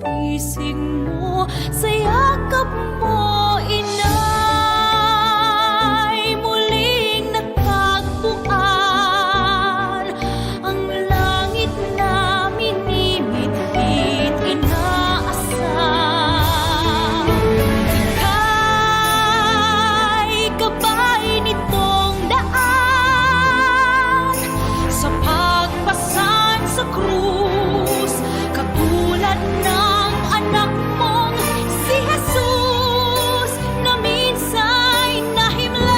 pisig mo, sa yakap mo, inay. Muling nagtagpuan ang langit na minimit-mit, inaasam. Ika'y gabay nitong daan sa pagpasan sa krus, katulad ng anak mong si Jesus na minsa'y nahimlay.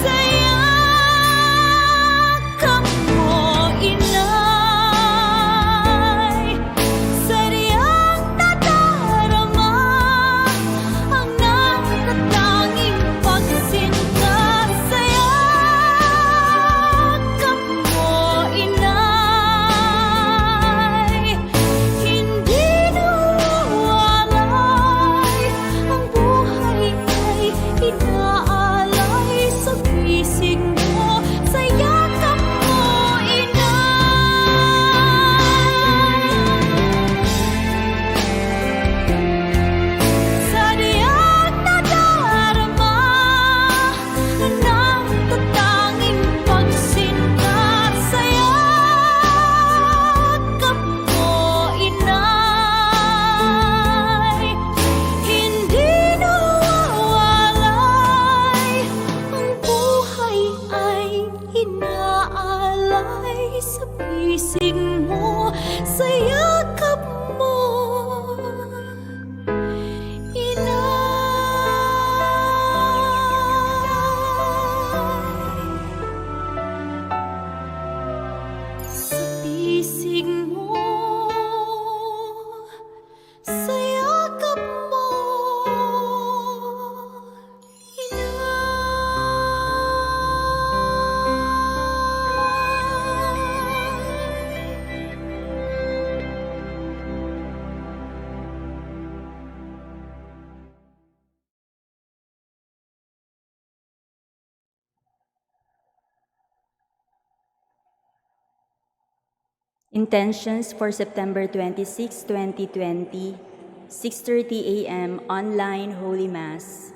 Sa yakap mo, inay, sadyang nadarama ang nakatanging pagsinta. Sa yakap mo, inay, hindi nawawalay ang buhay ay inaalay sa pisig mo. Sa yakap mo, inay, sadyang nadarama ang natatanging pagsinta. Sa yakap mo, inay, hindi nawawalay ang buhay ay inaalay sa pisig mo. Sa yakap mo, inay, sa pisig mo, sa yakap mo, Intentions for September 26, 2020, 6:30 a.m. online Holy Mass.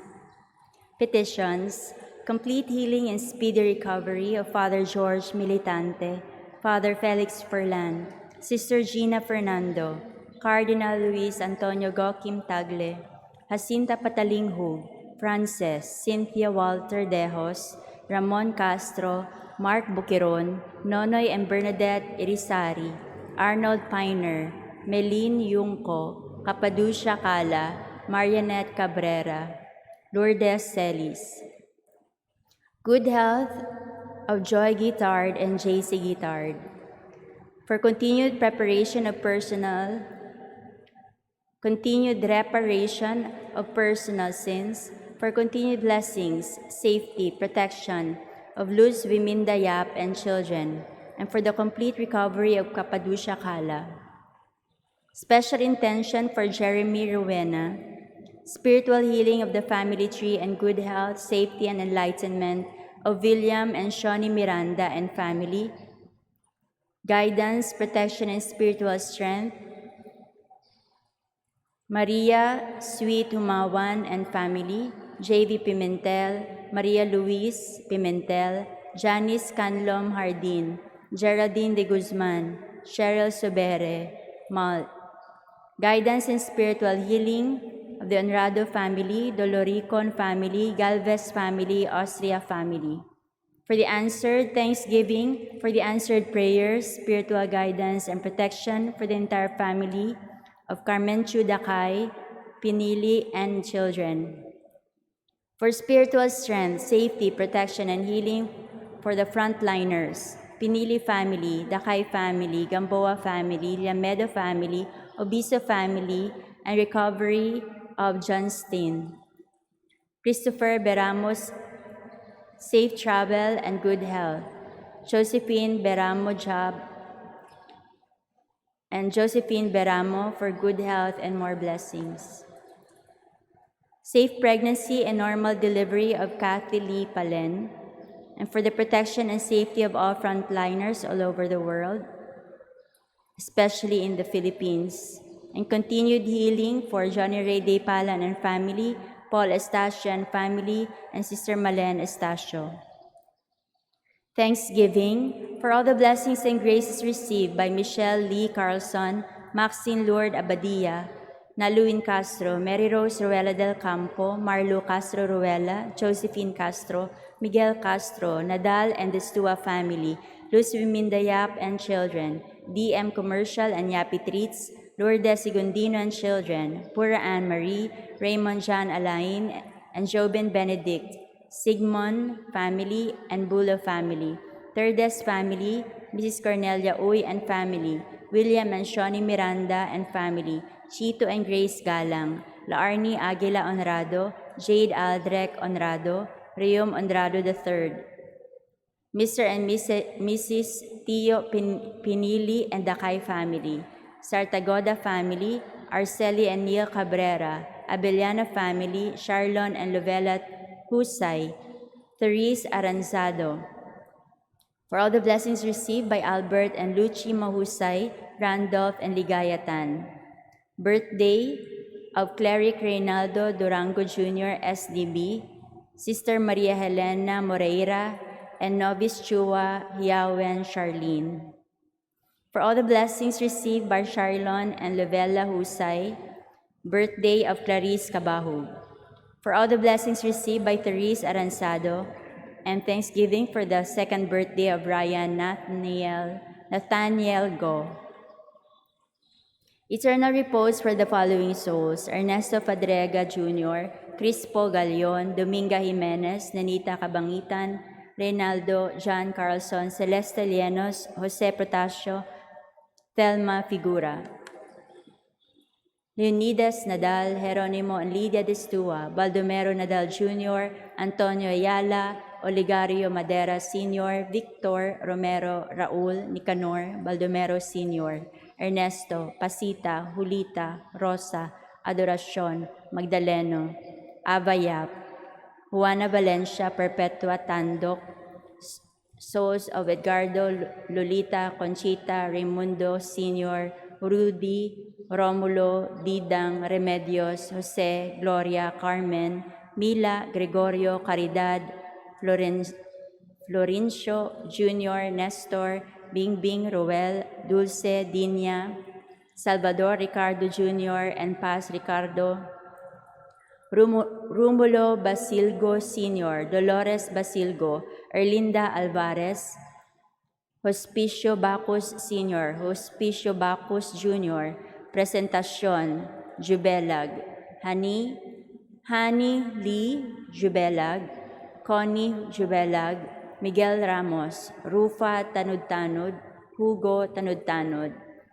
Petitions: complete healing and speedy recovery of Father George Militante, Father Felix Furlan, Sister Gina Fernando, Cardinal Luis Antonio Gokim Tagle, Jacinta Patalinghu, Frances, Cynthia Walter Dejos, Ramon Castro, Mark Buquiron, Nonoy and Bernadette Irizarry, Arnold Piner, Melin Yungko, Capaducia Cala, Marianette Cabrera, Lourdes Celis. Good health of Joy Guitard and JC Guitard. For continued reparation of personal sins, for continued blessings, safety, protection of Luz Viminda Yap and children, and for the complete recovery of Capaducia Cala. Special intention for Jeremy Rowena, spiritual healing of the family tree and good health, safety, and enlightenment of William and Shawnee Miranda and family, guidance, protection, and spiritual strength, Maria Sweet Humawan and family, J.V. Pimentel, Maria Luis Pimentel, Janice Canlom Hardin, Geraldine de Guzman, Cheryl Sobere, Malt. Guidance and spiritual healing of the Honrado family, Doloricon family, Galvez family, Austria family. For the answered thanksgiving, for the answered prayers, spiritual guidance, and protection for the entire family of Carmenchu Dakay, Pinili, and children. For spiritual strength, safety, protection, and healing for the frontliners, Pinili family, Dakay family, Gamboa family, Llamedo family, Obiso family, and recovery of John Steen. Christopher Beramos, safe travel and good health. Josephine Beramo job, and Josephine Beramo for good health and more blessings. Safe pregnancy and normal delivery of Kathy Lee Palen, and for the protection and safety of all frontliners all over the world. especially in the Philippines, and continued healing for Johnny Ray De Palan and family, Paul Estacio and family, and Sister Malen Estacio. Thanksgiving for all the blessings and graces received by Michelle Lee Carlson, Maxine Lourdes Abadia, Naluin Castro, Mary Rose Ruela del Campo, Marlo Castro Ruela, Josephine Castro, Miguel Castro, Nadal and the Stua family, Luz Mindayap and children, DM Commercial and Yapi Treats, Lourdes Sigundino and children, Pura Anne Marie, Raymond John Alain, and Jobin Benedict, Sigmund family and Bulo family, Terdes family, Mrs. Cornelia Uy and family, William and Shoni Miranda and family, Chito and Grace Galang, Laarni Aguila Honrado, Jade Aldrek Honrado, Rium Honrado III, Mr. and Mrs. Tio Pinili and Dakay family, Sartagoda family, Arceli and Neil Cabrera, Abellana family, Charlon and Lovella Husay, Therese Aranzado. For all the blessings received by Albert and Luchi Mahusay, Randolph and Ligayatan. Birthday of Cleric Reynaldo Durango Jr., SDB, Sister Maria Helena Moreira, and Novice Chua Hiawen Charlene. For all the blessings received by Charlon and Lovella Husay, birthday of Clarice Cabahug. For all the blessings received by Therese Aranzado, and thanksgiving for the second birthday of Ryan Nathaniel Go. Eternal repose for the following souls: Ernesto Fadrega Jr., Crispo Galion, Dominga Jimenez, Nanita Kabangitan, Reynaldo John Carlson, Celeste Lienos, Jose Protasio, Thelma Figura. Leonidas Nadal, Jeronimo and Lydia Destua, Baldomero Nadal Jr., Antonio Ayala, Oligario Madera Sr., Victor Romero Raul, Nicanor, Baldomero Sr., Ernesto, Pasita, Julita, Rosa, Adoracion, Magdaleno, Avayap, Juana Valencia, Perpetua Tandok, souls of Edgardo, Lolita, Conchita, Raimundo Sr., Rudy, Romulo, Didang, Remedios, Jose, Gloria, Carmen, Mila, Gregorio, Caridad, Florencio Jr., Nestor, Bingbing, Roel, Dulce, Dinya, Salvador Ricardo Jr., and Paz Ricardo, Rumulo Basilgo Sr., Dolores Basilgo, Erlinda Alvarez, Hospicio Bacus Sr., Hospicio Bacus Jr., Presentacion, Jubelag, Hani Lee Jubelag, Connie Jubelag, Miguel Ramos, Rufa Tanud-Tanud, Hugo Tanud-Tanud,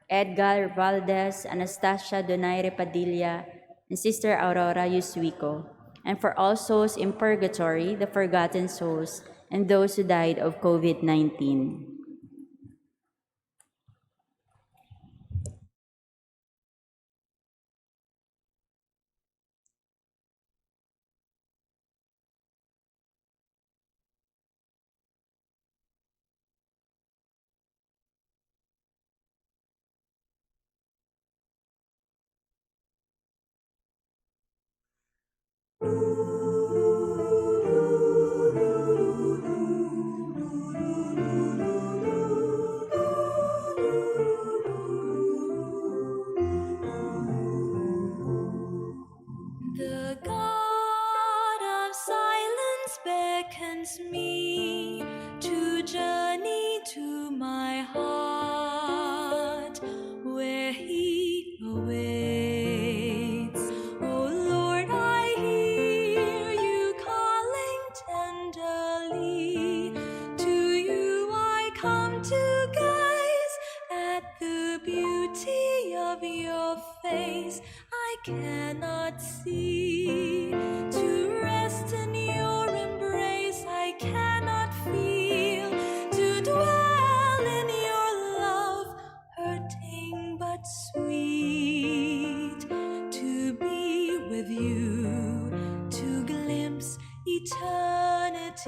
Edgar Valdez, Anastasia Donaire Padilla, and Sister Aurora Yusuico, and for all souls in purgatory, the forgotten souls, and those who died of COVID-19. The God of silence beckons me to journey to my heart, where He awaits. Oh Lord, I hear You calling tenderly. To You I come to gaze at the beauty of Your face. I cannot see, to rest in Your embrace. I cannot feel, to dwell in Your love, hurting but sweet. To be with You, to glimpse eternity.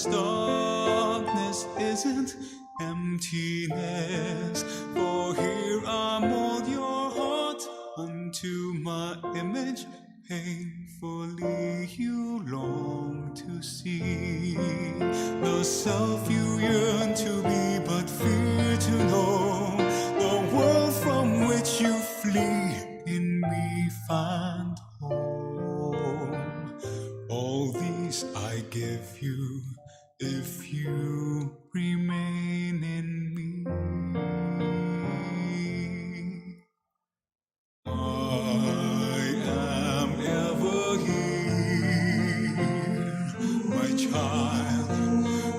'cause darkness isn't emptiness. For here I mold your heart unto my image. Painfully you long to see the self you yearn to be, but fear to know the world from which you flee. In me find home. All these I give you if you remain in me. I am ever here, my child.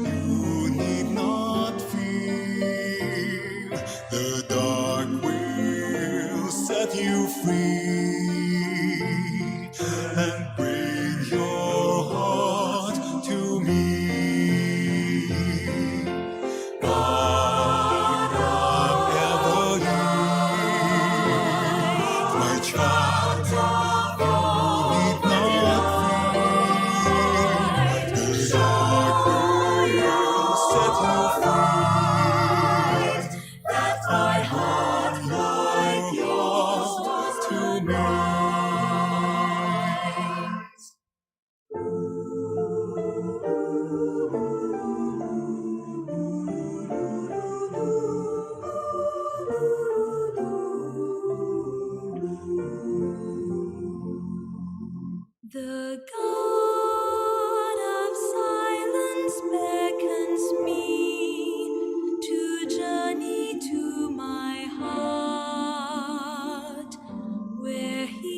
You need not fear. The dark will set you free and bring your heart to me. God, I'm ever here, my child. You need not fear. The dark will set you free. That my heart like yours to me. The God of silence beckons me to journey to my heart, where He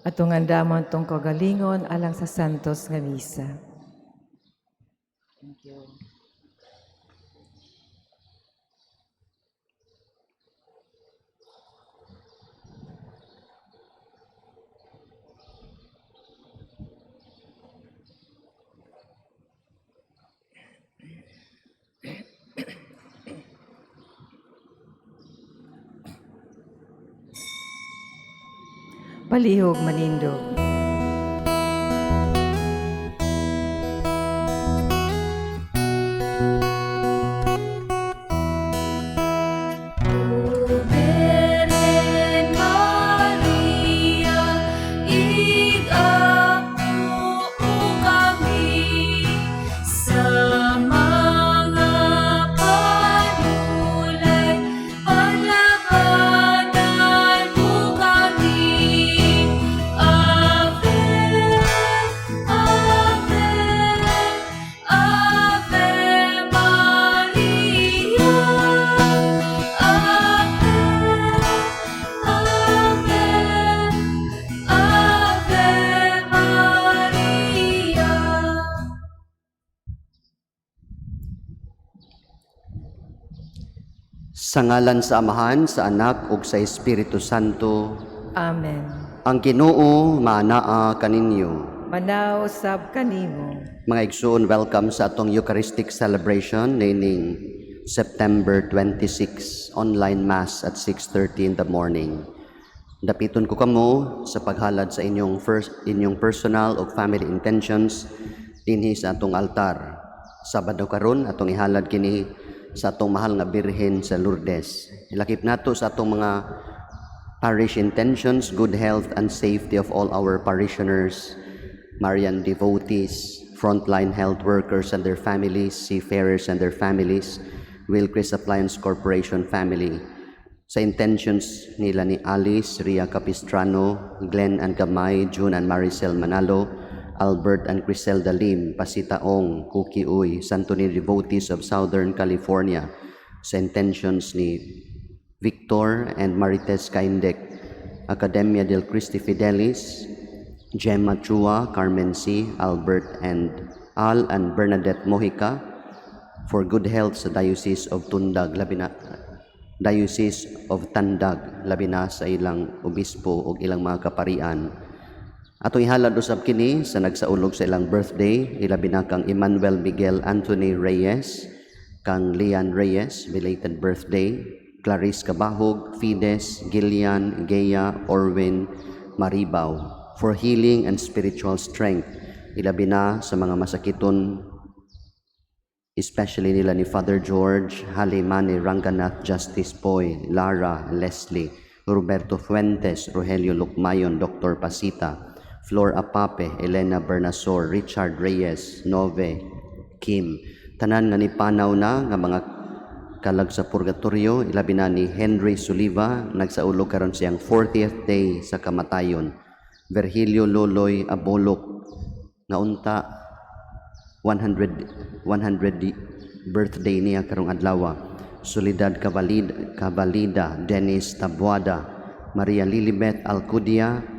Atong andamon tong kagalingon alang sa santos nga misa. Thank you. Palihog manindog. Virgen Maria, ig-apo kami sa mga panulay, paglabanan mo kami. Ave, Ave, Ave Maria. Ave, Ave, Ave Maria. Sa ngalan sa Amahan, sa Anak, ug sa Espiritu Santo, Amen. ang Ginoo manaa kaninyo. Manaw sab kanimo. Mga igsoon, welcome sa atong Eucharistic celebration nining September 26, online Mass at 6:30 in the morning. Dapiton ko kamo sa paghalad sa inyong personal o family intentions dinhi sa atong altar. Sabado karon atong ihalad kini sa atong mahal nga Birhen sa Lourdes. Ilakip nato sa atong mga parish intentions, good health and safety of all our parishioners, Marian devotees, frontline health workers and their families, seafarers and their families, Wilcris Appliance Corporation family. Sa intentions nila ni Alice, Ria Capistrano, Glenn and Gamay, June and Maricel Manalo, Albert and Criselda Lim, Pasitaong, Cookie Uy, Santo Niño devotees of Southern California. Sa intentions ni Victor and Marites Caindec, Academia del Christi Fidelis, Gemma Chua, Carmen C., Albert and Al and Bernadette Mojica, for good health sa Diocese of Tandag, labi na sa ilang obispo o ilang mga kaparian. Ato ihalad usab kini sa nagsaulog sa ilang birthday, ilabi na kang Emmanuel Miguel Anthony Reyes, kang Lian Reyes, belated birthday, Clarice Cabahog, Fides, Gillian, Gea, Orwin, Maribaw, for healing and spiritual strength, ilabi na sa mga masakiton, especially nila ni Father George, Halimani Ranganath, Justice Poy, Lara, Leslie, Roberto Fuentes, Rogelio Lucmayon, Dr. Pasita, Flor Apape, Elena Bernasor, Richard Reyes, Nove, Kim, tanan nga ni panaw na nga mga kalag sa purgatorio, ilabi na ni Henry Suliva, nagsaulog karon siyang 40th day sa kamatayon. Virgilio Loloy Abolok, nga unta 100 birthday niya karong adlaw. Soledad Cavalida, Dennis Tabuada, Maria Lilibet Alcudia,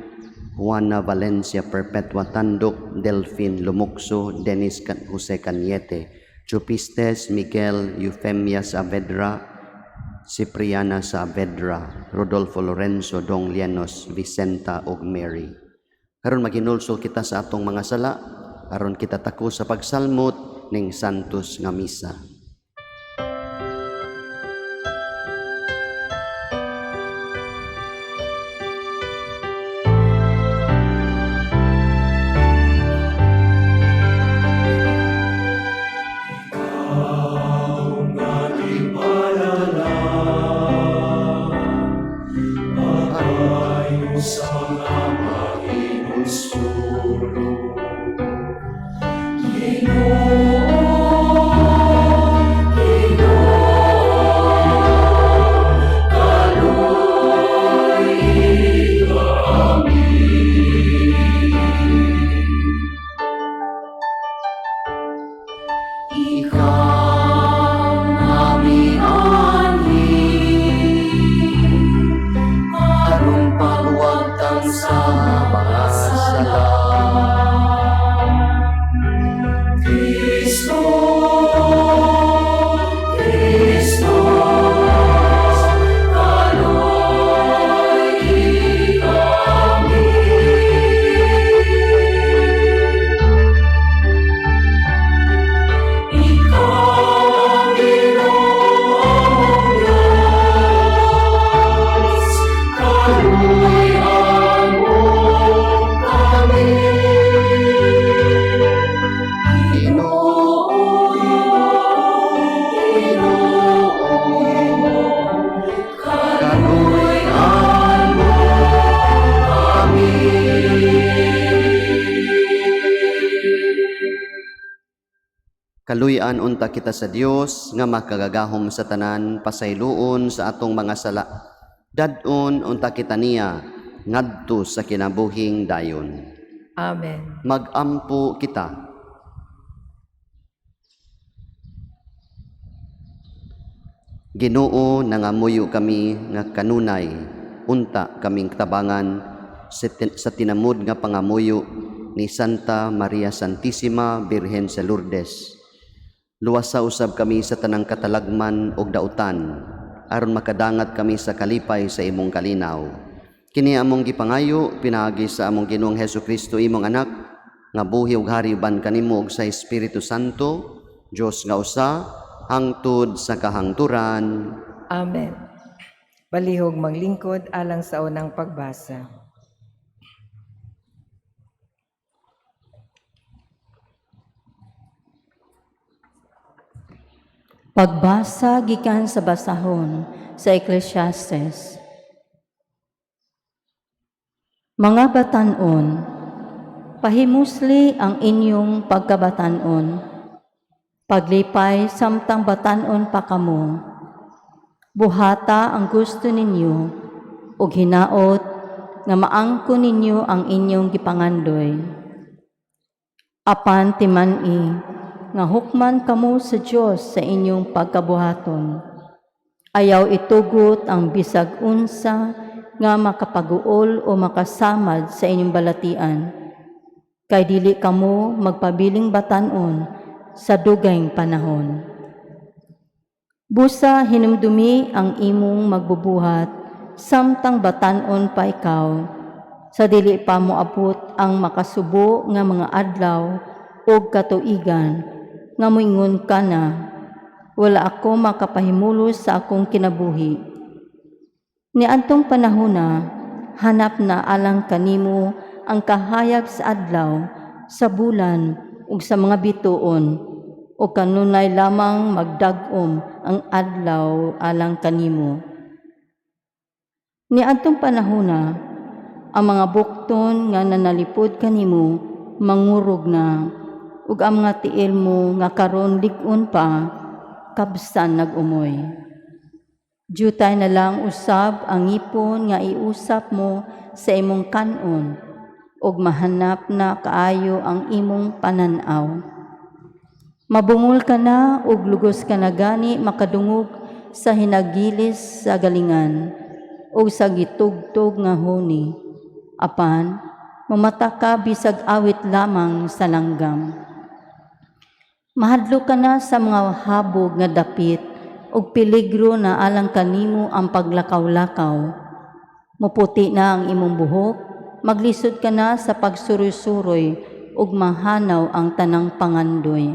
Juana Valencia Perpetua Tandok, Delphine Lumukso, Dennis Jose Cañete, Chupistes Miguel Eufemia Saavedra, Cipriana Saavedra, Rodolfo Lorenzo Dong Llanos, Vicenta ug Mary. Karon maginulsol kita sa atong mga sala, aron kita tako sa pagsalmot ning santos nga misa. Kaluyan unta kita sa Dios nga makagagahom sa tanan pasayloon sa atong mga sala. Dadon unta kita niya ngadto sa kinabuhing dayon. Amen. Magampo kita. Ginoo, nangamuyo kami nga kanunay unta kaming tabangan sa tinamud nga pangamuyo ni Santa Maria Santissima Birhen sa Lourdes. Luwasa usab kami sa tanang katalagman og dautan aron makadangat kami sa kalipay sa imong kalinaw. Kini among gipangayo pinaagi sa among Ginoong Hesukristo imong anak nga buhi ug hariban kanimo og sa Espiritu Santo, Dios nga usa, hangtod sa kahangturan. Amen. Balihog manglingkod alang sa unang pagbasa. Pagbasa gikan sa basahon sa Ecclesiastes. Mga batan-on, pahimusli ang inyong pagkabatan-on. Paglipay samtang batan-on pa kamo. Buhata ang gusto ninyo ug hinaot nga maangko ninyo ang inyong gipangandoy. Apan timan-i nga hukman kamo sa Dios sa inyong pagkabuhaton. Ayaw itugot ang bisag unsa nga makapaguol o makasamad sa inyong balatian. Kay dili kamo magpabiling batan-on sa dugayng panahon. Busa hinumdumi ang imong magbubuhat samtang batan-on pa ikaw, sa dili pa moabot ang makasubo nga mga adlaw o katuigan nga moingon ka na, wala ako makapahimulos sa akong kinabuhi. Niadtong panahona, hanap na alang kanimo ang kahayag sa adlaw, sa bulan, ug sa mga bituon, o kanunay lamang magdag-om ang adlaw alang kanimo. Niadtong panahona, ang mga bukton nga nanalipod kanimo, mangurog na, ug ang mga tiil mo nga karon lig-on pa, kabsan nag-umoy. Diyutay na lang usab ang ngipon nga iusap mo sa imong kanon, ug mahanap na kaayo ang imong pananaw. Mabungol ka na ug lugos ka na gani makadungog sa hinagilis sa galingan, ug sa gitugtog nga huni. Apan, mamata ka bisag awit lamang sa langgam. Mahadlo ka na sa mga habog nga dapit ug peligro na alang kanimo ang paglakaw-lakaw. Muputi na ang imong buhok, maglisod ka na sa pagsuroy-suroy ug mahanaw ang tanang pangandoy.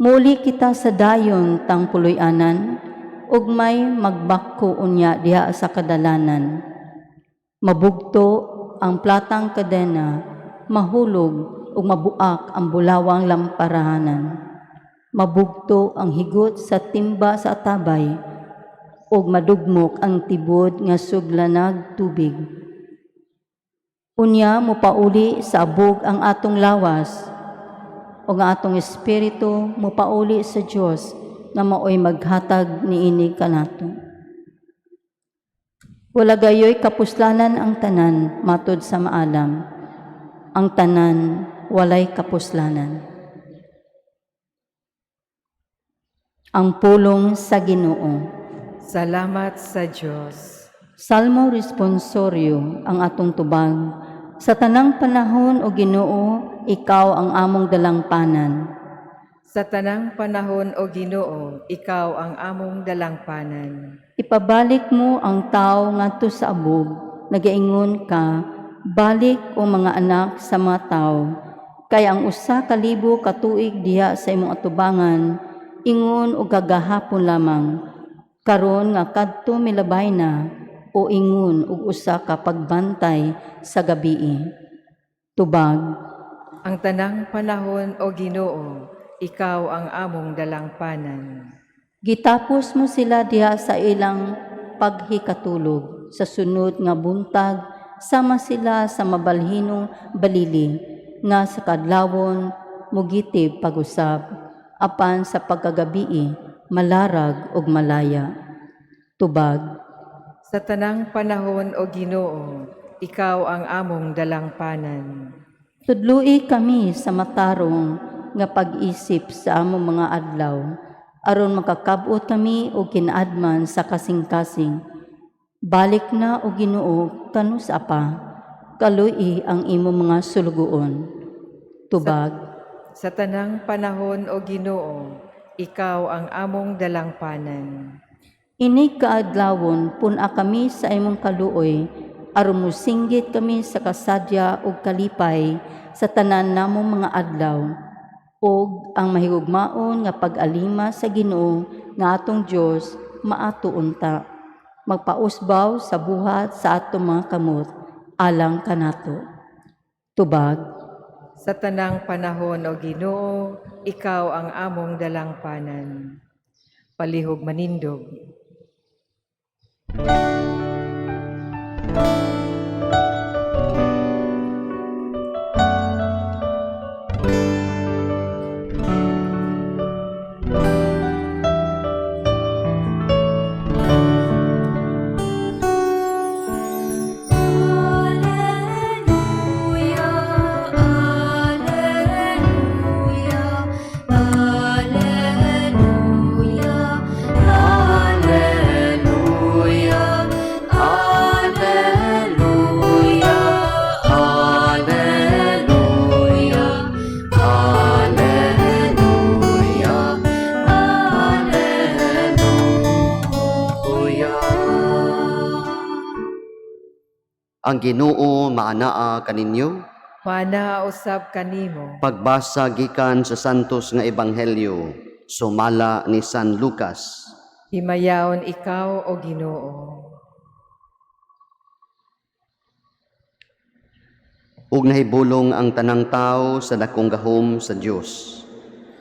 Muli kita sa dayon tang puloy-anan ug may magbakko unya diha sa kadalanan. Mabugto ang platang kadena, mahulog ug mabuak ang bulawang lamparahanan. Mabugto ang higot sa timba sa atabay, ug madugmok ang tibod nga suglanag tubig. Unya mopauli sa abog ang atong lawas, o nga atong espiritu mupauli sa Dios nga maoy maghatag niini kanato. Wala gayoy kapuslanan ang tanan matud sa maalam. Ang tanan walay kapuslanan. Ang pulong sa Ginoo. Salamat sa Diyos. Salmo responsorio ang atong tubag. Sa tanang panahon o Ginoo, ikaw ang among dalangpanan. Sa tanang panahon o Ginoo, ikaw ang among dalangpanan. Ipabalik mo ang tao ngadto sa abog, nagaingon ka, balik o mga anak sa mga tao. Kay ang usa ka libo ka tuig diha sa imong atubangan, ingon o gagahapon lamang. Karon nga kadto milabay na, o ingon ug usa ka pagbantay sa gabii. Tubag. Ang tanang panahon o Ginoo, ikaw ang among dalangpanan. Gitapos mo sila diha sa ilang paghikatulog. Sa sunod nga buntag, sama sila sa mabalhinong balili, nga sa kadlawon, mugitib pag-usab, apan sa pagkagabii, malarag og malaya. Tubag. Sa tanang panahon o Ginoo, ikaw ang among dalangpanan. Tudloi kami sa matarong nga pag-isip sa among mga adlaw, aron makakabot kami og kinaadman sa kasing-kasing. Balik na o Ginoo kanus apa, kaluy ang imong mga sulugoon. Tubag. Sa tanang panahon o Ginoo, ikaw ang among dalangpanan. Inig kaadlawon puna kami sa imong kaluoy, aron musinggit kami sa kasadya ug kalipay sa tanan namong mga adlaw, ug ang mahigugmaon nga pag-alima sa Ginoo nga atong Dios maato unta. Magpausbaw sa buhat sa atong mga kamot alang kanato. Tubag. Sa tanang panahon o Ginoo, ikaw ang among dalangpanan. Palihog manindog. Ang Ginoo maanaa kaninyo. Mana usab kanimo. Pagbasa gikan sa santos nga ebanghelyo, sumala ni San Lucas. Himayaon ikaw o Ginoo. Ug nahibulong ang tanang tao sa dakong gahom sa Dios.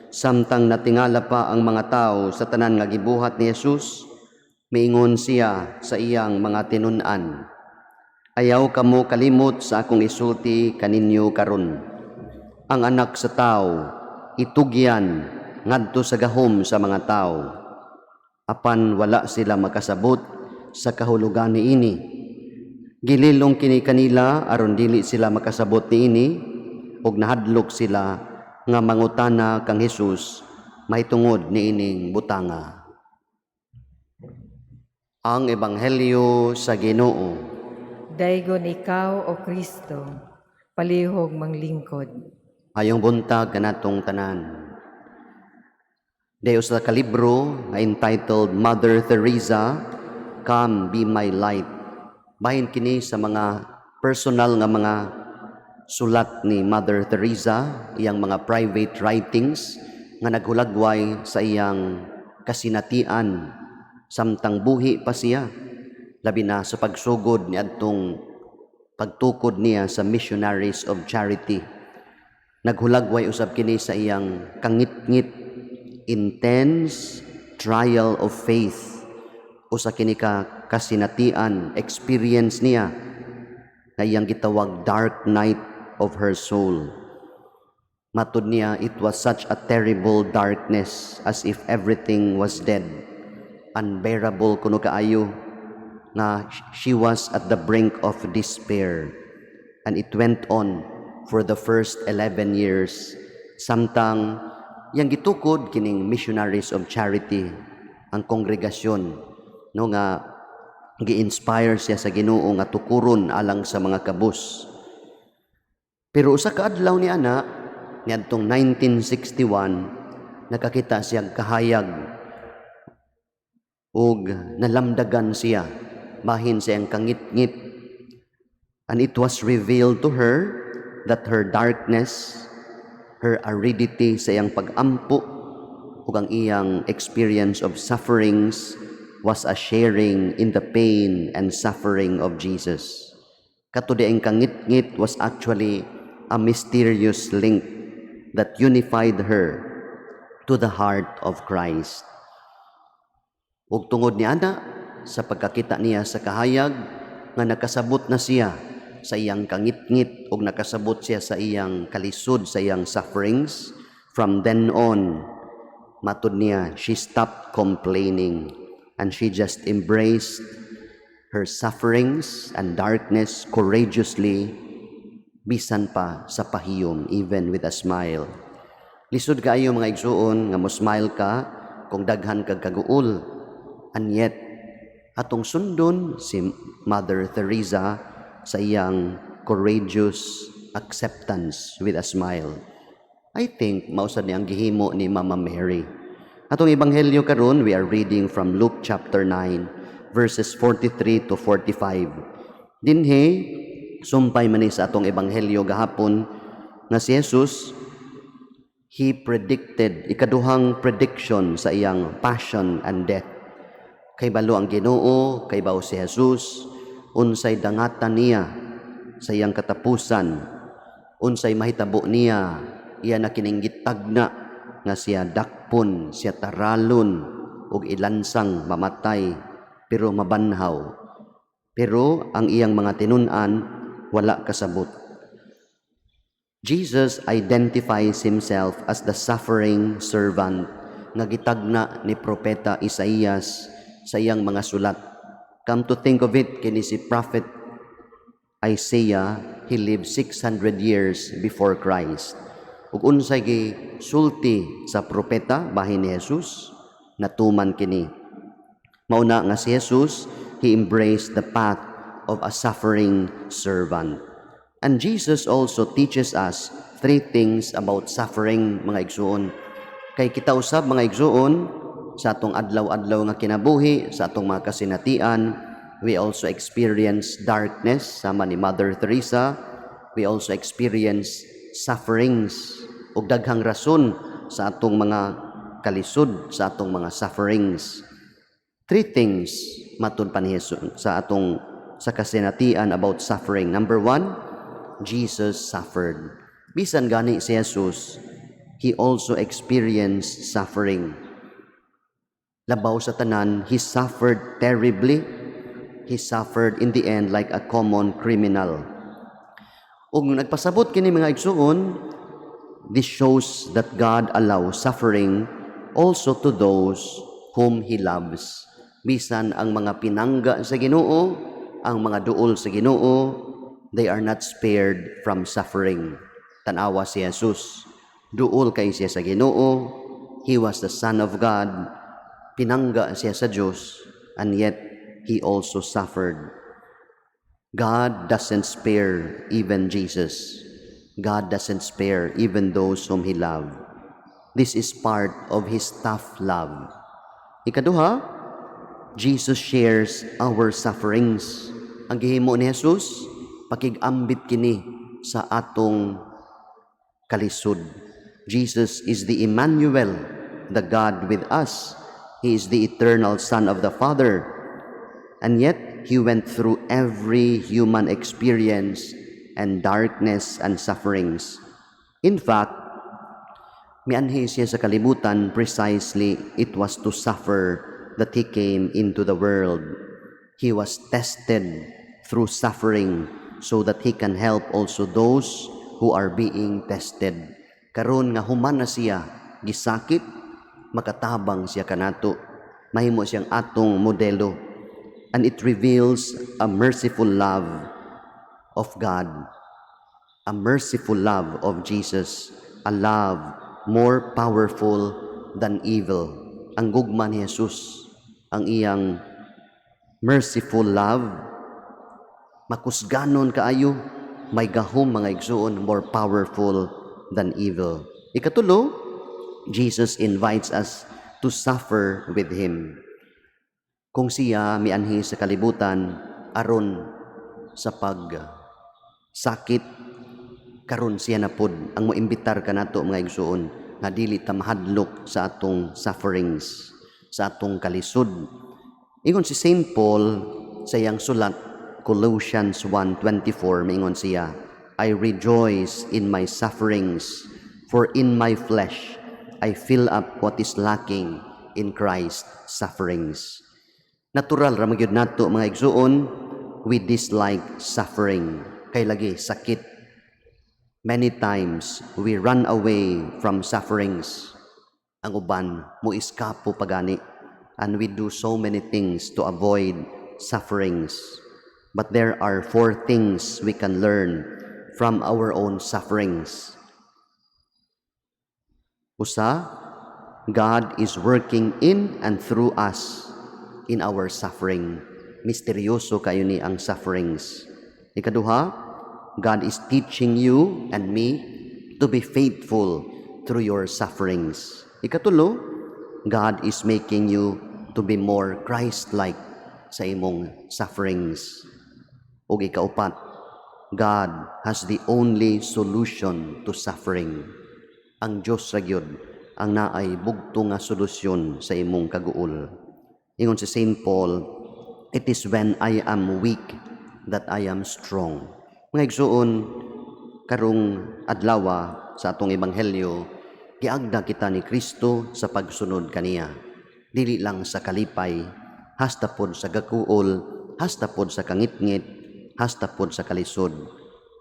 Samtang natingala pa ang mga tao sa tanan nga gibuhat ni Jesus, miingon siya sa iyang mga tinun-an, ayaw kamo kalimot sa akong isulti kaninyo karon. Ang anak sa tao, itugyan ngadto sa gahom sa mga tao. Apan wala sila makasabot sa kahulugan niini. Gililong kini kanila aron dili sila makasabot niini, ug nahadlok sila nga mangutana kang Hesus mahitungod niining butanga. Ang ebanghelyo sa Ginoo. Daygon ikaw o Kristo, palihog manglingkod. Ayong buntag kanatong tanan. Dayo sa kalibro na entitled Mother Teresa, Come Be My Light. Bahin kini sa mga personal nga mga sulat ni Mother Teresa, iyang mga private writings nga naghulagway sa iyang kasinatian samtang buhi pa siya. Labi na sa pagsugod ni adtong pagtukod niya sa Missionaries of Charity. Naghulagway usab kini sa iyang kangit-ngit, intense trial of faith. Usa kini ka kasinatian, experience niya na iyang gitawag dark night of her soul. Matud niya, it was such a terrible darkness, as if everything was dead. Unbearable kuno kaayo, nga she was at the brink of despair. And it went on for the first 11 years. Samtang yang gitukod kining Missionaries of Charity, ang kongregasyon, no, nga gi-inspire siya sa Ginoo nga tukuron alang sa mga kabus. Pero usa ka adlaw ni ana, niadtong 1961, nakakita siya kahayag ug nalamdagan siya bahin siyang kangit-ngit. And it was revealed to her that her darkness, her aridity sa iyang pag-ampo ug ang iyang experience of sufferings was a sharing in the pain and suffering of Jesus. Katudi ang kangit-ngit was actually a mysterious link that unified her to the heart of Christ. Ug tungod ni ana, sa pagkakita niya sa kahayag, nga nakasabot na siya sa iyang kangit-ngit ug nakasabot siya sa iyang kalisod, sa iyang sufferings, from then on, matud niya, she stopped complaining and she just embraced her sufferings and darkness courageously, bisan pa sa pahiyom, even with a smile. Lisod kaayo mga igsuon nga mo smile ka kung daghan kag kaguol. And yet, atong sundon si Mother Teresa sa iyang courageous acceptance with a smile. I think mausad ni ang gihimo ni Mama Mary. Atong ebanghelyo karon, we are reading from Luke chapter 9 verses 43 to 45. Dinhi sumpay man ni sa atong ebanghelyo gahapon nga si Jesus, he predicted, ikaduhang prediction sa iyang passion and death. Kay balo ang Ginoo, kay bao si Jesus, unsay dangatan niya sa iyang katapusan, unsay mahitabo niya, iya na kininggitagna nga siya dakpon, siya taralon, ug ilansang mamatay, pero mabanhaw. Pero ang iyang mga tinun-an, wala kasabot. Jesus identifies himself as the suffering servant nga gitagna ni Propeta Isaías sa iyang mga sulat. Come to think of it, kini si Prophet Isaiah, he lived 600 years before Christ. Ug unsay gisulti sa propeta bahin ni Jesus, natuman kini. Mauna nga si Jesus, he embraced the path of a suffering servant. And Jesus also teaches us 3 things about suffering, mga igsuon. Kay kita usab mga igsuon, sa atong adlaw-adlaw nga kinabuhi, sa atong mga kasinatian, we also experience darkness, sama ni Mother Teresa. We also experience sufferings, ug daghang rason sa atong mga kalisod, sa atong mga sufferings. 3 things matud pa ni Jesus sa atong sa kasinatian about suffering. Number 1, Jesus suffered. Bisan gani si Jesus, he also experienced suffering. Labaw sa tanan, he suffered terribly. He suffered in the end like a common criminal. Ug nagpasabot kini mga igsuon, this shows that God allows suffering also to those whom He loves. Bisan ang mga pinangga sa Ginoo, ang mga duol sa Ginoo, they are not spared from suffering. Tanawa si Jesus, duol kay siya sa Ginoo, He was the Son of God, pinangga siya sa Diyos, and yet He also suffered. God doesn't spare even Jesus. God doesn't spare even those whom He loved. This is part of His tough love. Ikaduha, Jesus shares our sufferings. Ang gihimo ni Jesus, pakig-ambit kini sa atong kalisod. Jesus is the Emmanuel, the God with us. He is the eternal Son of the Father. And yet, He went through every human experience and darkness and sufferings. In fact, mianhi siya sa kalibutan, precisely it was to suffer that He came into the world. He was tested through suffering so that He can help also those who are being tested. Karon nga human na siya, gisakit, makatabang siya kanato. Mahimo siyang atong modelo. And it reveals a merciful love of God, a merciful love of Jesus, a love more powerful than evil. Ang gugma ni Jesus, ang iyang merciful love, makusganon kaayo, may gahom mga igsuon, more powerful than evil. Ikatulo, Jesus invites us to suffer with Him. Kung siya mianhi sa kalibutan, aron sa sakit, karon siya na pod ang moimbitar kanato mga igsuon nga dili ta mahadlok sa atong sufferings, sa atong kalisod. Ingon si St. Paul sa iyang sulat Colossians 1:24, maingon siya, I rejoice in my sufferings, for in my flesh I fill up what is lacking in Christ's sufferings. Natural ra magyud nato mga igsuon, we dislike suffering, kay lagi sakit. Many times we run away from sufferings. Ang uban mo iskapo pagani, and we do so many things to avoid sufferings. But there are 4 things we can learn from our own sufferings. Usa, God is working in and through us in our suffering. Misteryoso kayo ni ang sufferings. Ikaduha, God is teaching you and me to be faithful through your sufferings. Ikatulo, God is making you to be more Christ-like sa imong sufferings. O ikaupat, God has the only solution to suffering. Ang Diyos ra gyud ang naay bugto nga solusyon sa imong kaguol. Ingon si St. Paul, it is when I am weak that I am strong. Mga igsuon, karong adlawa sa atong ebanghelyo, giagda kita ni Kristo sa pagsunod kaniya. Dili lang sa kalipay, hasta pod sa gakuol, hasta pod sa kangitngit, hasta pod sa kalisod.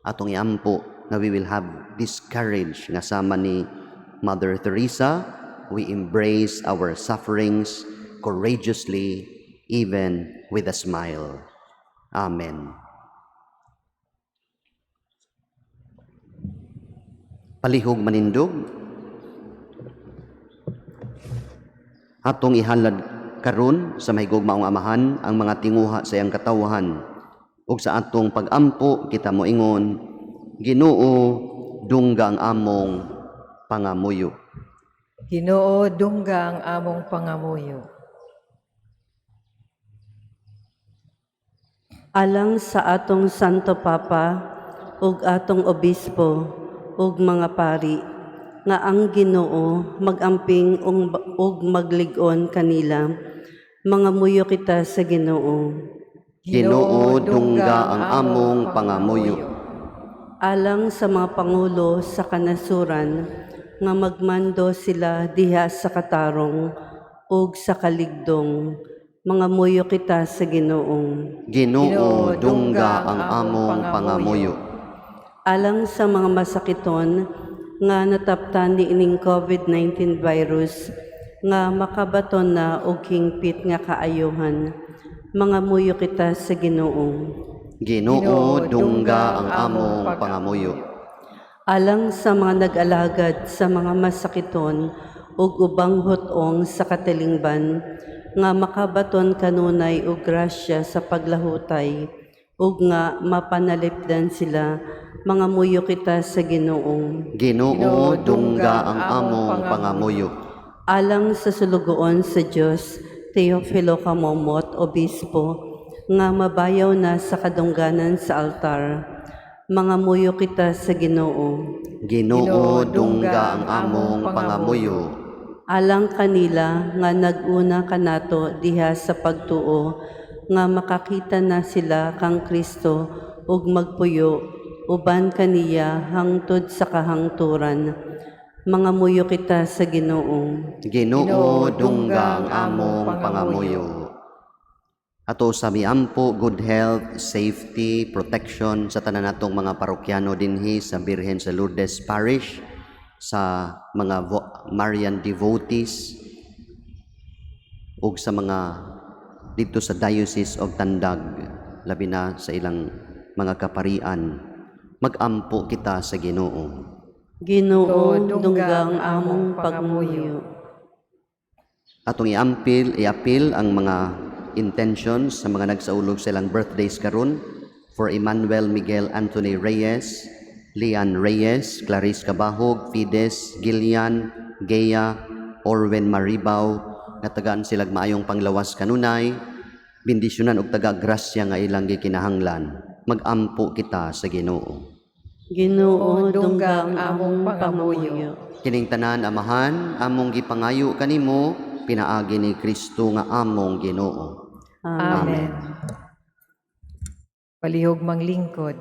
Atong iampo na we will have this courage nga sama ni Mother Teresa, we embrace our sufferings courageously, even with a smile. Amen. Palihog manindog, atong ihalad karon sa mahigugmaong amahan ang mga tinguha sa iyang katawhan, ug sa atong pag-ampo kita moingon, Ginoo, dungga ang among pangamuyo. Ginoo, dungga ang among pangamuyo. Alang sa atong Santo Papa ug atong obispo ug mga pari, nga ang Ginoo magamping ug maglig-on kanila, mga muyo kita sa Ginoo. Ginoo, dungga ang among pangamuyo. Alang sa mga pangulo sa kanasuran, nga magmando sila diha sa katarong ug sa kaligdong, mga muyo kita sa Ginoo. Ginoo, dungga ang among pangamuyo. Alang sa mga masakiton nga nataptan ni ining COVID-19 virus, nga makabaton na og hingpit nga kaayuhan, mga muyo kita sa Ginoo. Ginoo, dungga ang among pangamuyo. Alang sa mga nag-alagad sa mga masakiton ug ubang hutong sa katilingban, nga makabaton kanunay og grasya sa paglahutay, ug nga mapanalipdan sila, mga muyo kita sa Ginoo. Ginoo, dungga ang among pangamuyo. Alang sa sulugoon sa Dios, Teofilo Kamomot, Obispo, nga mabayaw na sa kadungganan sa altar, mga muyo kita sa Ginoo. Ginoo, dungga ang among pangamuyo. Alang kanila nga nag-una kanato diha sa pagtuo, nga makakita na sila kang Kristo ug magpuyo uban kaniya hangtod sa kahangturan, mga muyo kita sa Ginoo. Ginoo, dungga ang among pangamuyo. Ato sa miampo, good health, safety, protection sa tanan natong mga parokyano dinhi sa Birhen sa Lourdes Parish, sa mga Marian devotees ug sa mga dito sa Diocese of Tandag, labi na sa ilang mga kaparian. Mag-ampo kita sa Ginoo. Ginoo, dunggang among pagmuyo. Atong i-appeal ang mga intentions sa mga nagsaulog sa ilang birthdays karon for Emmanuel Miguel Anthony Reyes, Lian Reyes, Clarice Cabahog, Fides, Gillian, Gea, Orwen Maribao, nga tagaan silag maayong panglawas kanunay, bendisyonan og taga grasya nga ilang gikinahanglan. Mag-ampo kita sa Ginoo. Ginoo, dunggang among pangamuyo. Kining tanan amahan, among gipangayo kanimo, pinaagi ni Kristo nga among Ginoo. Amen. Palihog manglingkod.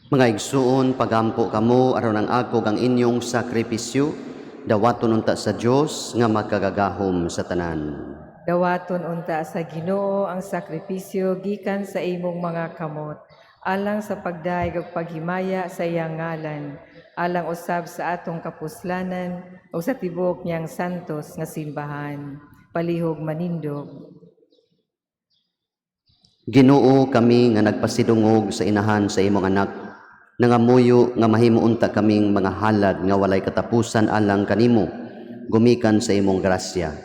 Mga igsuon, pagampo kamo aron ang ako ang inyong sakripisyo, dawaton unta sa Dios nga makagagahom sa tanan. Dawaton unta sa Ginoo ang sakripisyo gikan sa imong mga kamot, alang sa pagdaig ug paghimaya sa iyang ngalan, alang usab sa atong kapuslanan o sa tibuok niyang santos nga simbahan. Palihog manindog. Ginoo, kami nga nagpasidungog sa inahan sa imong anak, nangamuyo nga mahimo unta kaming mga halad nga walay katapusan alang kanimo, gumikan sa imong grasya.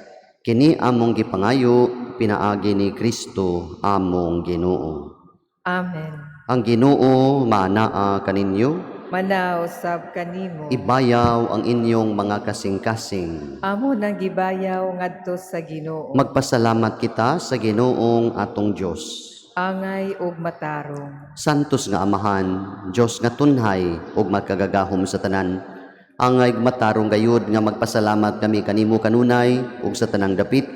Kini among gipangayo, pinaagi ni Kristo among Ginoo. Amen. Ang Ginoo maanaa kaninyo, Manausab kanimo. ibayaw ang inyong mga kasing-kasing. Amo nang gibayaw ngadto sa Ginoo. Magpasalamat kita sa Ginoong atong Dios. Angay ug matarong. Santos nga Amahan, Dios nga tunhay ug magkagagahom sa tanan. Angay matarong gayud nga magpasalamat kami kanimo kanunay ug sa tanang dapit,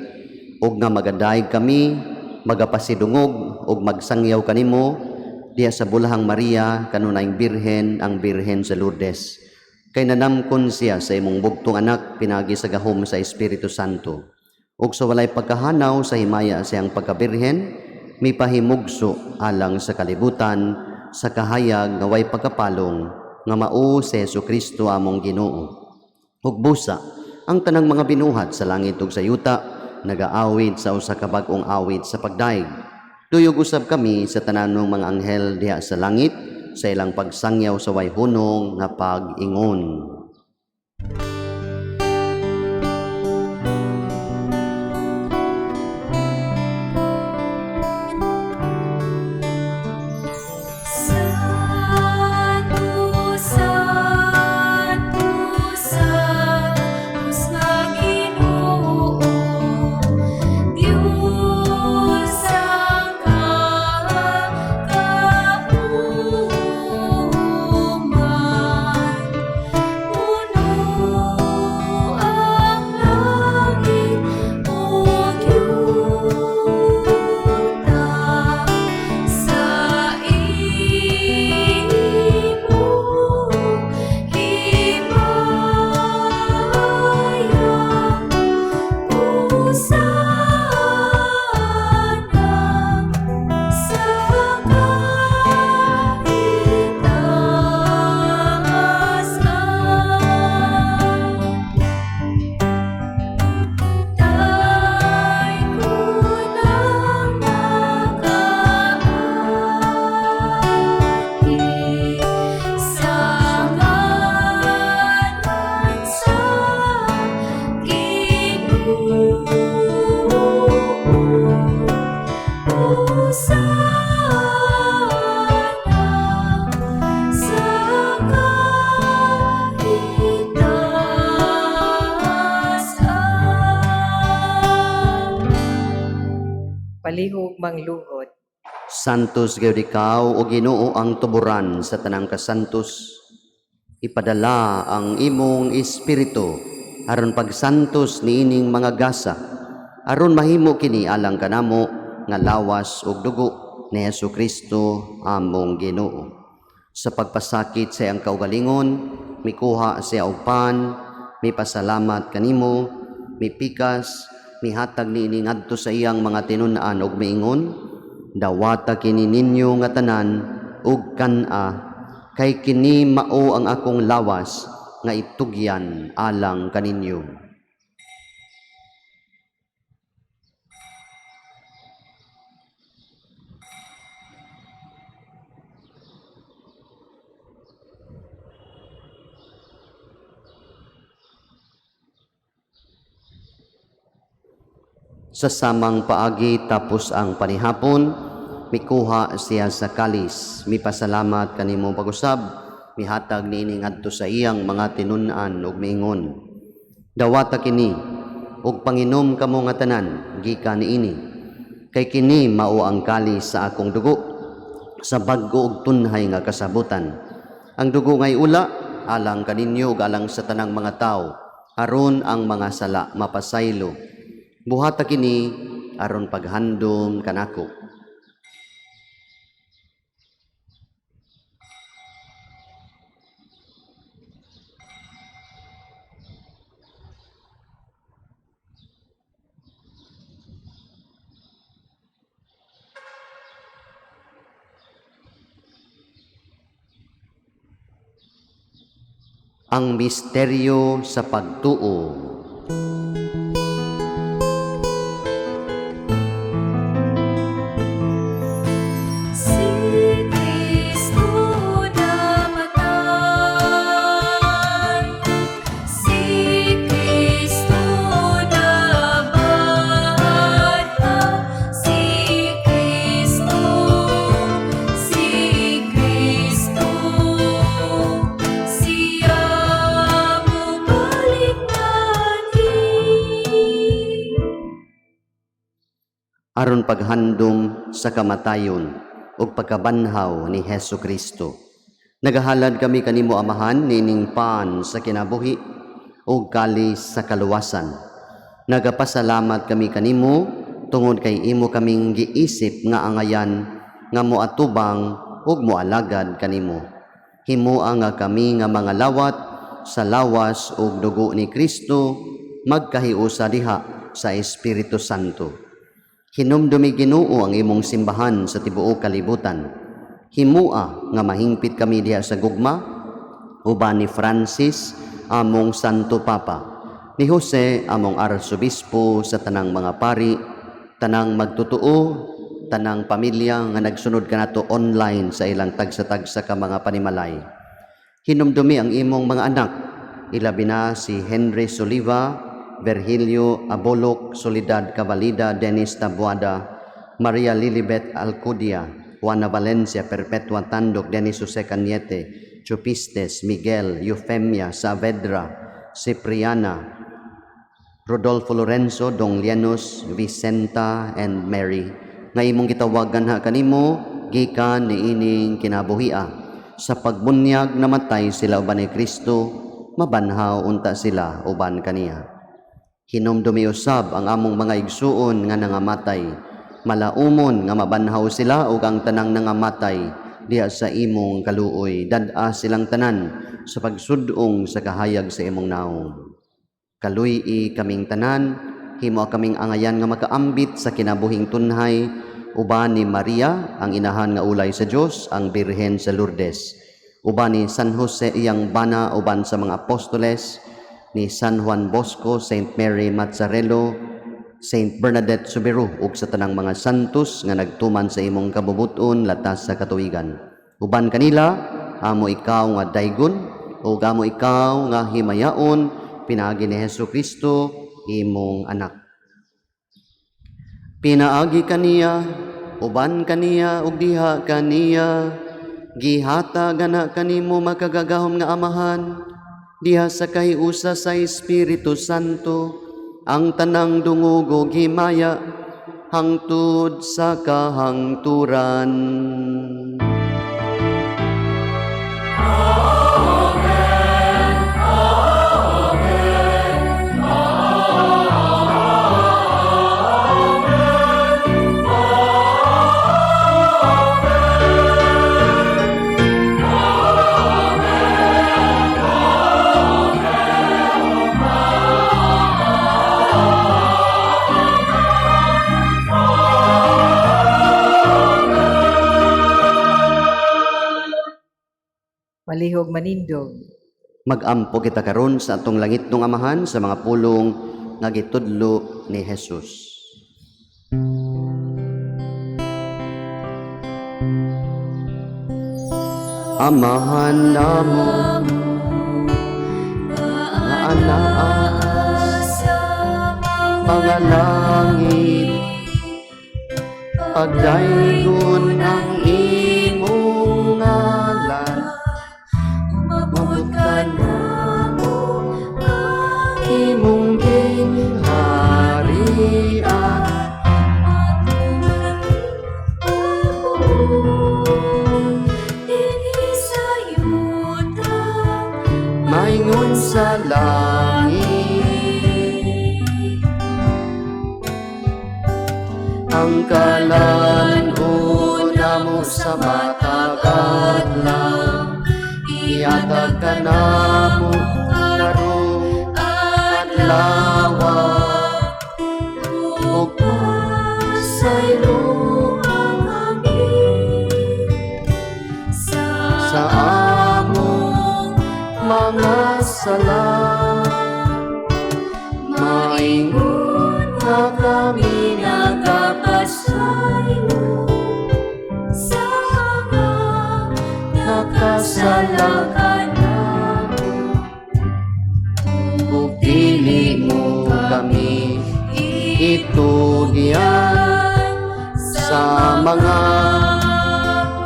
ug nga magadayeg kami, magapasidungog ug magsangyaw kanimo diha sa bulahang Maria kanunayng Birhen, ang Birhen sa Lourdes. Kay nanamkon siya sa imong bugtong anak pinagi sa gahom sa Espiritu Santo. Ug sa walay pagkahanaw sa himaya siyang pagkabirhen, may pahimugso alang sa kalibutan, sa kahayag nga way pagkapalong, nga mao si Jesucristo among Ginoo. Ug busa, ang tanang mga binuhat sa langit ug sa yuta, nagaawit sa usa ka bag-ong awit sa pagdaig. Tuyog usab kami sa tananong mga anghel diha sa langit, sa ilang pagsangyaw sa way hunong nga pag-ingon. Puno sa kahitasan. Palihog mangluhod. Santos gayud ikaw o Ginoo ang tuburan sa tanang kasantos. Ipadala ang imong espiritu aron pagsantos niining mga gasa aron mahimo kini alang kanamo nga lawas ug dugo ni Hesukristo among Ginoo. Sa pagpasakit sa iyang kaugalingon, mikuha siya og pan, mipasalamat kanimo, mipikas, mihatag niini ngadto sa iyang mga tinun-an ug miingon, dawata kini ninyo nga tanan ug kan-a, kay kini mao ang akong lawas nga itugyan alang kaninyo. Sa samang paagi tapos ang panihapon, mikuha siya sa kalis, mipasalamat kanimo pag-usab, mihatag niini ngadto sa iyang mga tinun-an ug miingon, dawata kini ug panginom kamo nga tanan gikan niini, kay kini mao ang kalis sa akong dugo sa bag-o ug tunhay nga kasabutan. Ang dugo ngay ula alang kaninyo ug alang sa tanang mga tawo, aron ang mga sala mapasaylo. Buhata kini aron paghandom kanako. Ang misteryo sa pagtuo. Si Kristo namatay, si Kristo nabanhaw, si Kristo, siya mo balik Aron paghandom sa kamatayon ug pagkabanhaw ni Hesukristo. Nagahalad kami kanimo amahan nining pan sa kinabuhi ug kalis sa kaluwasan. Nagapasalamat kami kanimo tungod kay imo kaming giisip nga angayan nga moatubang ug moalagad kanimo. Himoa nga kami nga mga lawat sa lawas ug dugo ni Kristo magkahiusa diha sa Espiritu Santo. Hinumdumi Ginoo ang imong simbahan sa tibuok kalibutan. Himua nga mahingpit kami diha sa gugma, uban ni Francis among Santo Papa, ni Jose among Arsobispo sa tanang mga pari, tanang magtutuo, tanang pamilya nga nagsunod kanato online sa ilang tagsa-tagsa ka mga panimalay. Hinumdumi ang imong mga anak, ilabi na si Henry Soliva, Virgilio Abolok, Soledad Cavalida, Dennis Tabuada, Maria Lilibet Alcudia, Juana Valencia, Perpetua Tandok, Dennis Jose Cañete, Chupistes, Miguel, Eufemia, Saavedra, Cipriana, Rodolfo Lorenzo, Dong Lianos, Vicenta, and Mary. Nga imong gitawagan ha kanimo, gikan ni ining kinabuhia. Sa pagbunyag namatay sila uban ni Kristo, mabanhaw unta sila uban kaniya. Hinumdumi usab ang among mga igsuon nga nangamatay, malaumon nga mabanhaw sila ug ang tanang nangamatay diha sa imong kaluoy, dad-a silang tanan sa pagsudong sa kahayag sa imong naong. Kaluy-i kaming tanan, himo kaming angayan nga makaambit sa kinabuhing tunhay, uban ni Maria ang inahan nga ulay sa Dios, ang Birhen sa Lourdes, uban ni San Jose iyang bana, uban sa mga apostoles, ni San Juan Bosco, Saint Mary Mazzarello, Saint Bernadette Soberano ug sa tanang mga santos nga nagtuman sa imong kabubuton latas sa katuigan. Uban kanila, amo ikaw nga daygon ug amo ikaw nga himayaon pinaagi ni Hesukristo imong anak. Pinaagi kaniya uban kaniya ug diha kaniya, gihatag ana kanimo makagagahom nga amahan, diha sa kahiusa sa Espiritu Santo, ang tanang dungog ug himaya, hangtod sa kahangturan. Malihog manindog. Magampo kita karon sa atong langitnong amahan sa mga pulong nga gitudlo ni Jesus. Amahan namo nga anaa mga langit, pagdaygon ang imong ngalan, umabot ka namo ang imong gingharian, maingon sa langit, ang kalan-o namo sa matag adlaw, ihatag ka namo karong adlaw, ug pasaylo ang amin sa among mga sala, maingon nga kami nagapasaylo sa mga nakasala kanamo, ug dili mo kami itugyan sa mga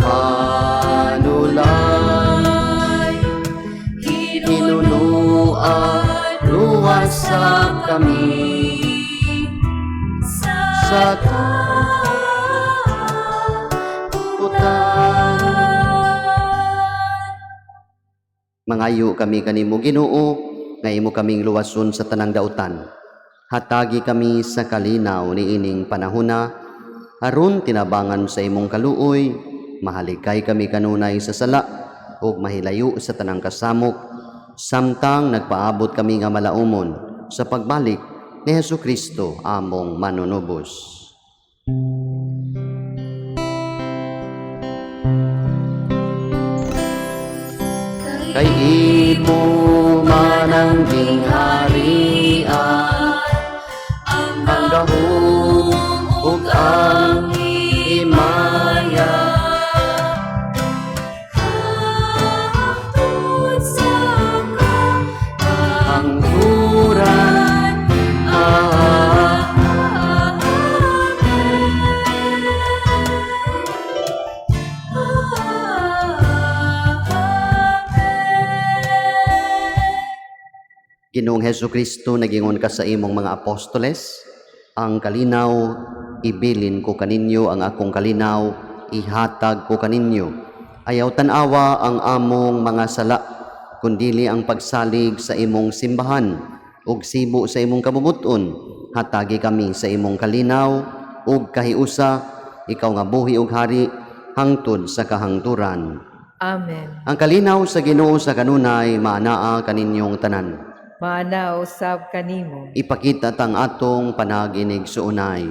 panulay, hinunuan luwasag kami sa kaputan. Mangayo kami kanimo Ginoo, nga imo kaming luwason sa tanang dautan. Hatagi kami sa kalinaw ni ining panahona, aron tinabangan sa imong kaluoy, mahalikay kami kanunay sa sala, ug mahilayo sa tanang kasamok, samtang nagpaabot kami nga malaumon sa pagbalik ni Hesukristo among manunubos. Kay imo man ang gingharian, ang gahom ug ang himaya, hangtod sa kahangturan. Ginoong Hesukristo, nagingon ka sa imong mga apostoles, ang kalinaw ibilin ko kaninyo, ang akong kalinaw ihatag ko kaninyo. Ayaw tanawa ang among mga sala, kundili ang pagsalig sa imong simbahan, ug sibo sa imong kabubuton. Hatagi kami sa imong kalinaw ug kahiusa, ikaw nga buhi ug hari, hangtod sa kahangturan. Amen. Ang kalinaw sa Ginoo sa kanunay maanaa kaninyong tanan. Maana usab kanimo. Ipakita tang atong panaginig sa unay.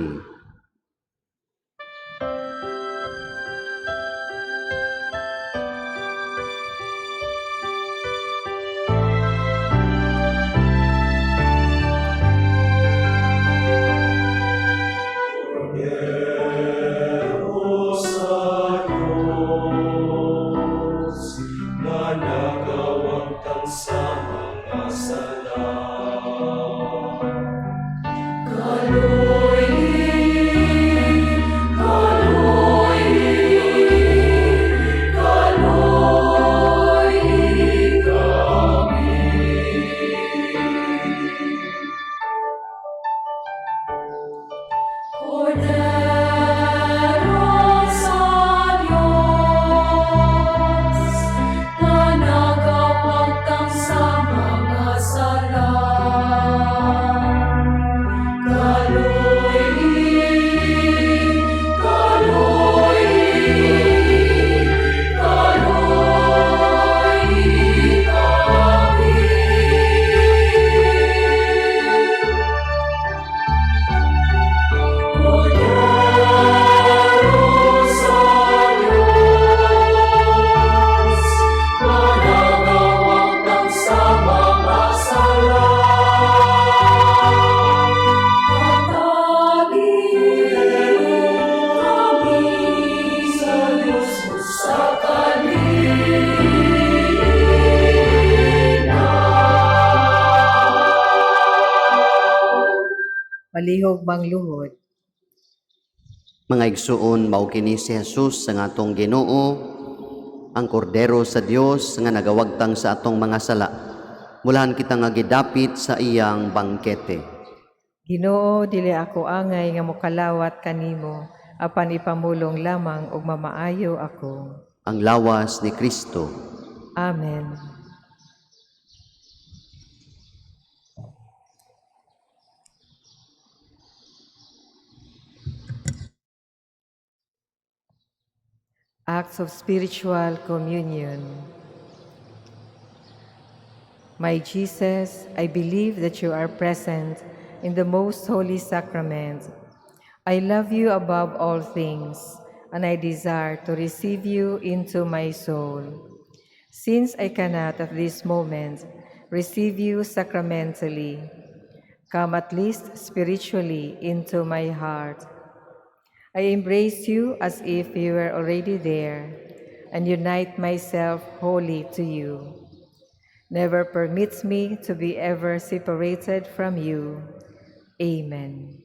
Kaluoy Palihog mangluhod. Mga igsuon, mao kini si Jesus sa atong Ginoo, ang kordero sa Dios nga nagawagtang sa atong mga sala. Mulahan kita nga gidapit sa iyang bangkete. Ginoo, dili ako angay nga mokalawat kanimo, apan ipamulong lamang og mamaayo ako. Ang lawas ni Kristo. Amen. Acts of Spiritual Communion. My Jesus, I believe that you are present in the most holy sacrament. I love you above all things, and I desire to receive you into my soul. Since I cannot at this moment receive you sacramentally, come at least spiritually into my heart. I embrace you as if you were already there, and unite myself wholly to you. Never permit me to be ever separated from you. Amen.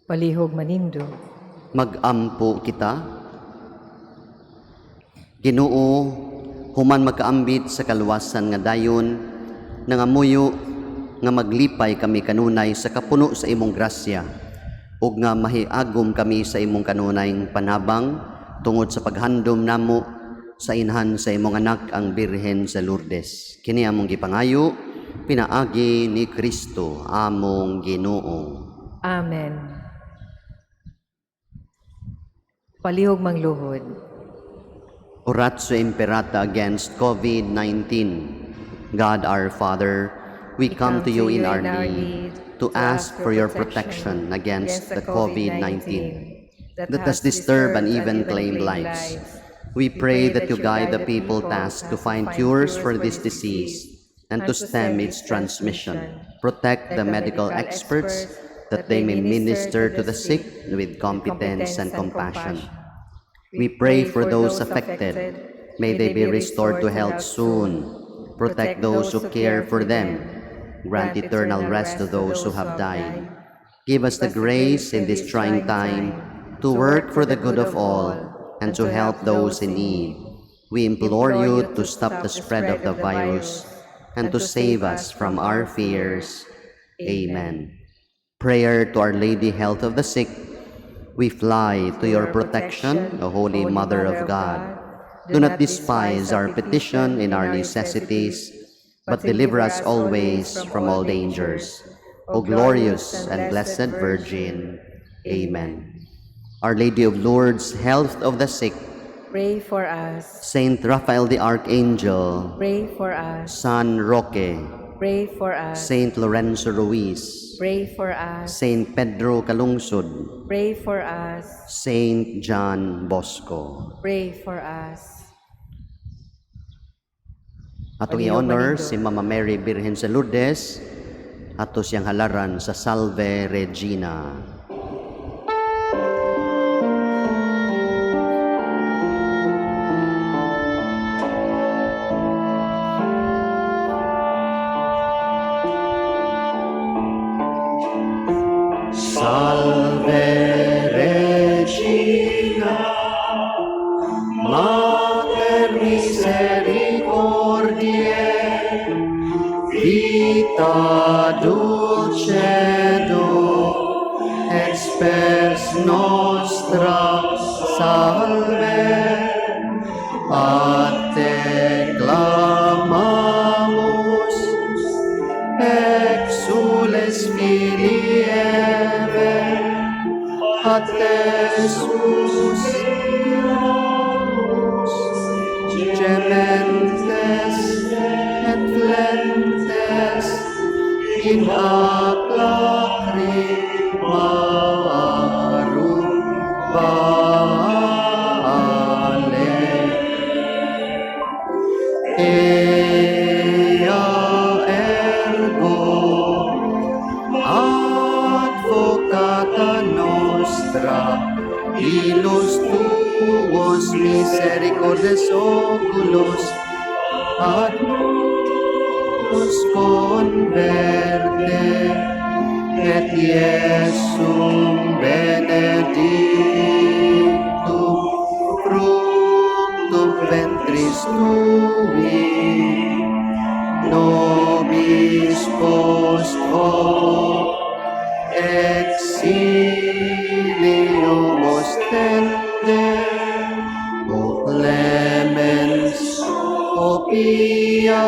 Palihog manindo. Mag-ampo kita. Ginoo, human magkaambit sa kaluwasan nga dayon, nangamuyo nga maglipay kami kanunay sa kapuno sa imong grasya, ug nga mahiagom kami sa imong kanunayng panabang tungod sa paghandom namo sa inhan sa imong anak ang Birhen sa Lourdes. Kini among gipangayo, pinaagi ni Kristo among Ginoo. Amen. Palihog mangluhod. Oratio Imperata against COVID-19. God our Father, we come to you in our need to ask for your protection against the COVID-19 that has disturbed and even claimed lives. We pray that you guide the people tasked to find cures for this disease and to stem its transmission. Protect the medical experts that they may minister to the sick with competence and compassion. We pray for those affected. May they be restored to health soon. Protect those who care for them. Grant eternal rest to those who have died. Give us the grace in this trying time to work for the good of all and to help those in need. We implore you to stop the spread of the virus and to save us from our fears. Amen. Prayer to Our Lady, Health of the Sick. We fly to your protection, O Holy Mother of God. Do not despise our petition in our necessities, but deliver us always from all dangers. O glorious and blessed Virgin. Amen. Our Lady of Lourdes, Health of the Sick. Pray for us. Saint Raphael the Archangel. Pray for us. San Roque. Pray for us. Saint Lorenzo Ruiz. Pray for us. Saint Pedro Calungsod. Pray for us. Saint John Bosco. Pray for us. Atong i-honor si Mama Mary Birhen sa Lourdes, ato siyang halaran sa Salve Regina. Salve Regina, Mater Misericordiae, vita dulcedo, et spes nostra, salve, a te clamamus, exules filii Eve, a te suspiramus, gementes et flentes in ac lacrimarum vale. Ea ergo advocata nostra, illos tuos misericordes oculos, ad nos converte, et Iesum benedictum fructum ventris tui, nobis post hoc exilium ostende, o clemens, o pia,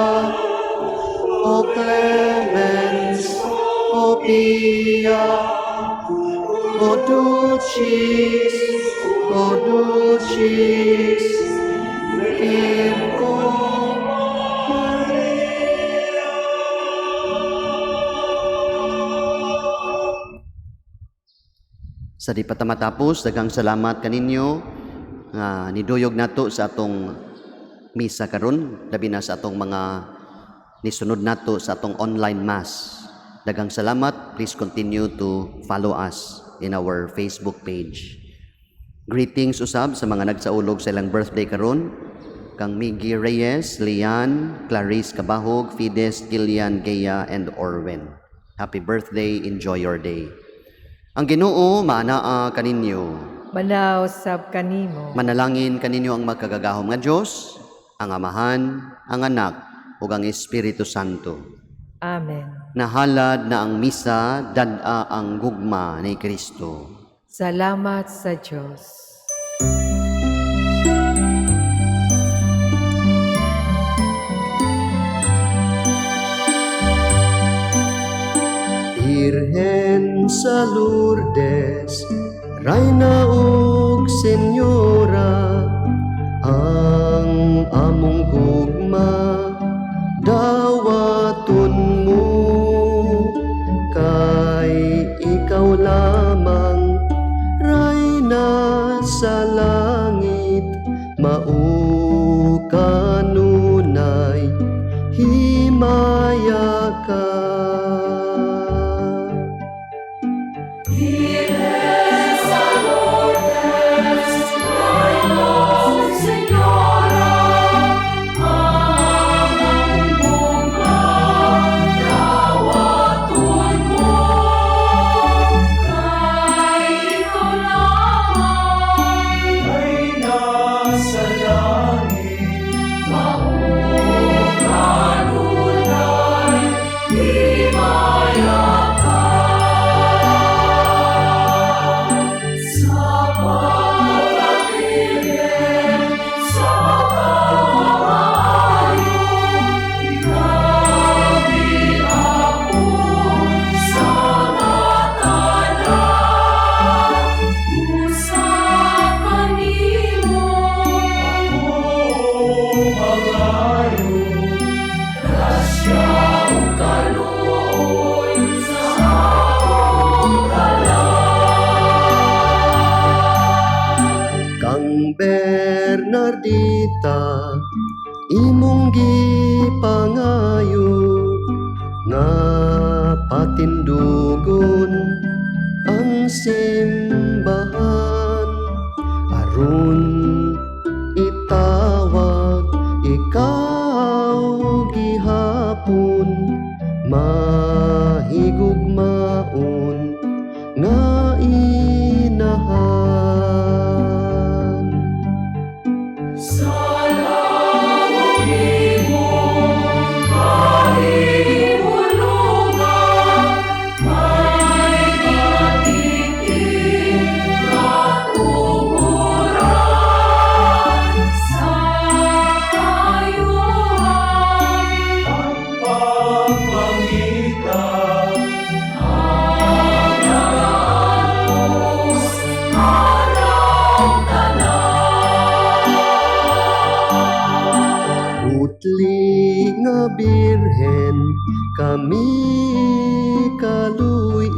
o clemens, o pia, o dulcis, Virgo Maria. Sa di pa ta matapos, daghang salamat kaninyo nga niduyog nato sa atong misa karon, labi na sa atong mga nisunod nato sa atong online mass. Daghang salamat. Please continue to follow us in our Facebook page. Greetings usab sa mga nagsaulog sa ilang birthday karon, kang Miggy Reyes, Lian, Clarice Cabahog, Fides, Gillian, Gea, and Orwen. Happy birthday, enjoy your day. Ang Ginoo maanaa kaninyo. Manaw sab kanimo. Manalangin kaninyo ang magkagagahom nga Dios, ang Amahan, ang Anak, ug ang Espiritu Santo. Amen. Nahalad na ang misa, dad-a ang gugma ni Kristo. Salamat sa Diyos. Birhen sa Lourdes, Rayna ug Senyora, ang among gugma dawaton mo, kay ikaw lamang Rayna sa langit, mao kanunay himay dita imong gipangayo nga patindugon ang simbahan aron itawag ikaw gihapon mahigugmaon nga inahan. Putli nga birhen kami kaluy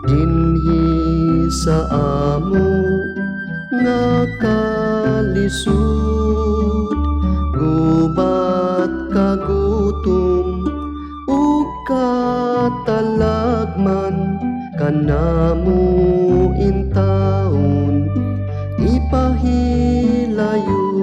dinhi sa amo nga kalisud gubat kagutom ug katalagman kanamo in taon ipahilayo